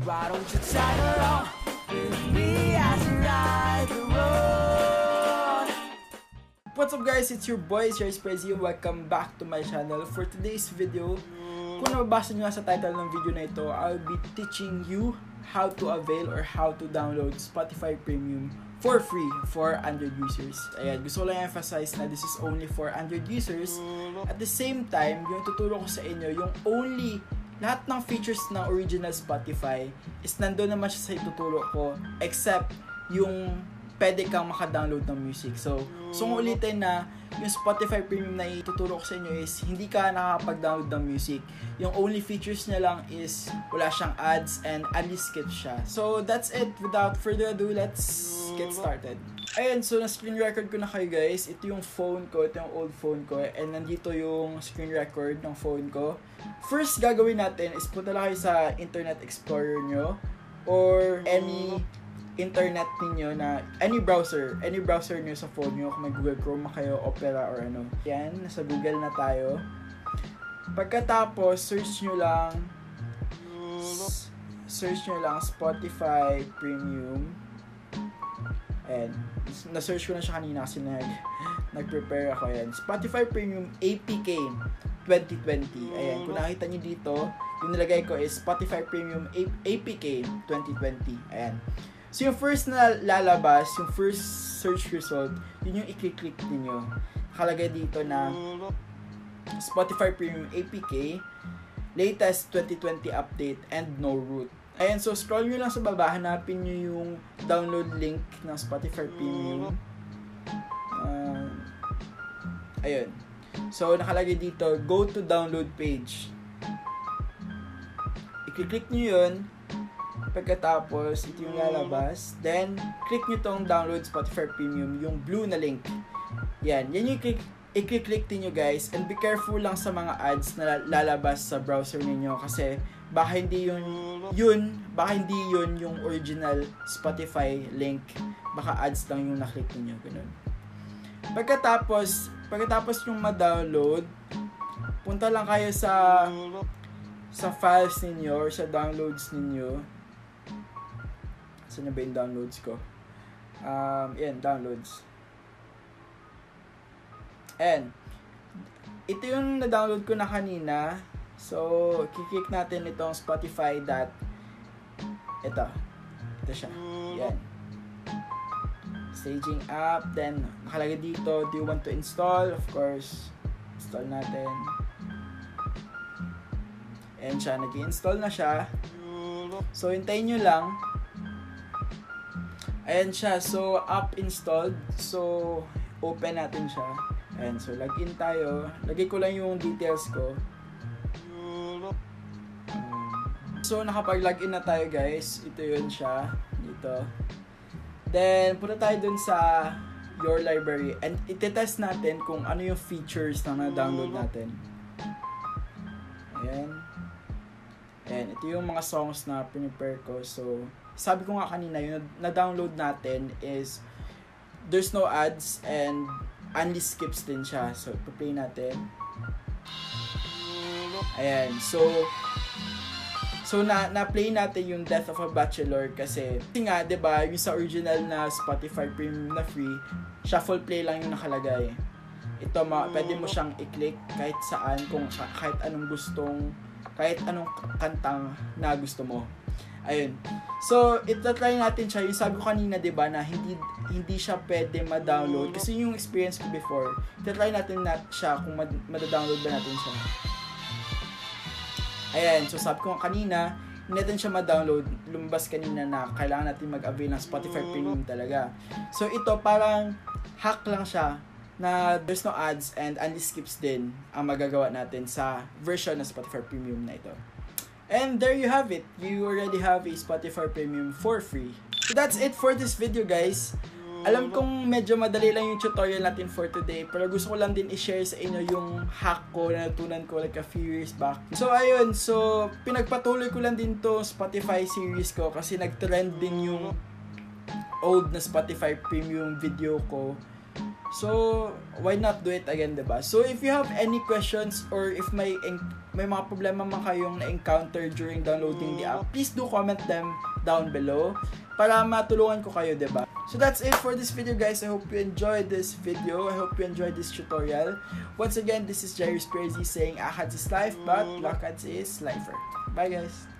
Why don't you tag along with me as we ride the road? What's up guys, it's your boy, Sir Prezi. Welcome back to my channel. For today's video, kung nababasa nyo sa title ng video na ito, I'll be teaching you how to avail or how to download Spotify Premium for free for Android users. Ayan, gusto ko lang emphasize na this is only for Android users. At the same time, yung tuturo ko sa inyo, yung lahat ng features ng original Spotify is nandun naman siya sa ituturo ko, except yung pwede kang maka-download ng music. So kung ulitin na, yung Spotify Premium na ituturo ko sa inyo is hindi ka nakakapag-download ng music. Yung only features niya lang is wala siyang ads and unskip siya. So that's it. Without further ado, let's get started. Ayan, so na-screen record ko na kayo guys. Ito yung phone ko, ito yung old phone ko, and nandito yung screen record ng phone ko. First gagawin natin is punta lang kayo sa Internet Explorer nyo or any internet ninyo na any browser nyo sa phone nyo, kung may Google Chrome kayo, Opera or ano. Yan, nasa Google na tayo. Pagkatapos, search nyo lang Spotify Premium. And na-search ko na siya kanina kasi nag-prepare ako. Yan, Spotify Premium APK 2020. Ayan, kung nakita nyo dito, yung nilagay ko is Spotify Premium APK 2020. Ayan. So, yung first na lalabas, yung first search result, yun yung i-click ninyo. Nakalagay dito na Spotify Premium APK, latest 2020 update, and no root. Ayan, so scroll nyo lang sa baba, hanapin nyo yung download link ng Spotify Premium. Ayun. So, nakalagay dito, go to download page. I-click nyo yun. Pagkatapos, ito yung lalabas. Then, click nyo tong download Spotify Premium, yung blue na link. Yan yung i-click ninyo guys. And be careful lang sa mga ads na lalabas sa browser ninyo kasi baka hindi yun yung original Spotify link. Baka ads lang yung na-click ninyo. Ganun. Pagkatapos yung ma-download, punta lang kayo sa files ninyo or sa downloads ninyo. Saan na ba yung downloads ko? Yan, downloads. And, ito yung na-download ko na kanina. So, kiklik natin itong Spotify ito siya. Yan. Staging app. Then, nakalagay dito, do you want to install? Of course, install natin. And siya, nag-install na siya. So, hintayin nyo lang. Ayan siya. So, app installed. So, open natin siya. Ayan. So, login tayo. Lagay ko lang yung details ko. So, nakapag-login na tayo guys. Ito yun siya. Dito. Then, punta tayo dun sa your library. And itetest natin kung ano yung features na na-download natin. Ayan. Ayan. Ito yung mga songs na prepare ko. So, sabi ko nga kanina, yung na-download natin is there's no ads and unskips din siya. So, ipa-play natin. Ayan. So na-play natin yung Death of a Bachelor kasi nga, 'di ba, yung sa original na Spotify Premium na free, shuffle play lang yung nakalagay. Ito pwede mo siyang i-click kahit saan, kung kahit anong kantang na gusto mo. Ayun. So, ita-try natin siya. Yung sabi ko kanina, 'di ba, na hindi siya pwede ma-download kasi yung experience ko before. Ita-try natin siya kung ma-download ba natin siya. Ayan, so sabi ko kanina, hindi natin siya ma-download. Lumabas kanina na kailangan natin mag-avail ng Spotify Premium talaga. So ito parang hack lang siya na there's no ads and unskips din ang magagawa natin sa version ng Spotify Premium na ito. And there you have it. You already have a Spotify Premium for free. So that's it for this video guys. Alam kong medyo madali lang yung tutorial natin for today, pero gusto ko lang din i-share sa inyo yung hack ko na natutunan ko like a few years back. So ayun, so pinagpatuloy ko lang din to Spotify series ko kasi nag-trend din yung old na Spotify Premium video ko. So, why not do it again, diba? So, if you have any questions or if may mga problema man kayong na-encounter during downloading the app, please do comment them down below para matulungan ko kayo, diba? So, that's it for this video, guys. I hope you enjoyed this video. I hope you enjoyed this tutorial. Once again, this is Jairus Perzi saying, Akats is life, but Wakats is lifer. Bye, guys.